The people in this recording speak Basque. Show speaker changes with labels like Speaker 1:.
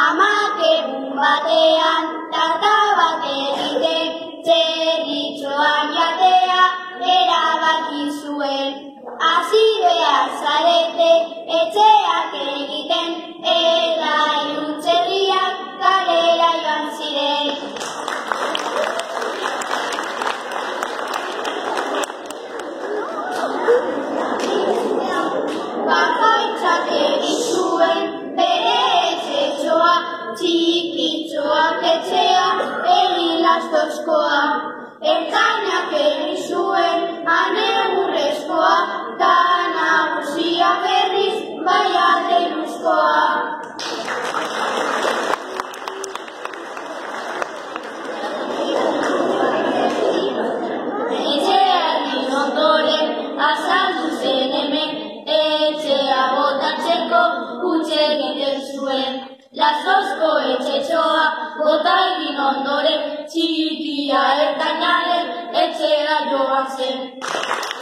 Speaker 1: Amak egun batean, tarta bat egiten, zerritxoan jatea erabaki zuen. Hasi behar zarete etxeak egiten, eta iruntzegiak kalera joan ziren. Bakoitzak egin zuen bere etxetxoa, txikitxoak etxea egin lastozkoa. Ertainak egin zuen anegurrezkoa, ta nagusia berriz baiade luzkoa. Etxearen ondoren azaldu zen hemen, etxea botatzeko huts egiten zuen. Lastozko etxetxoa bota egin ondoren, txikia ertainaren etxera joan zen.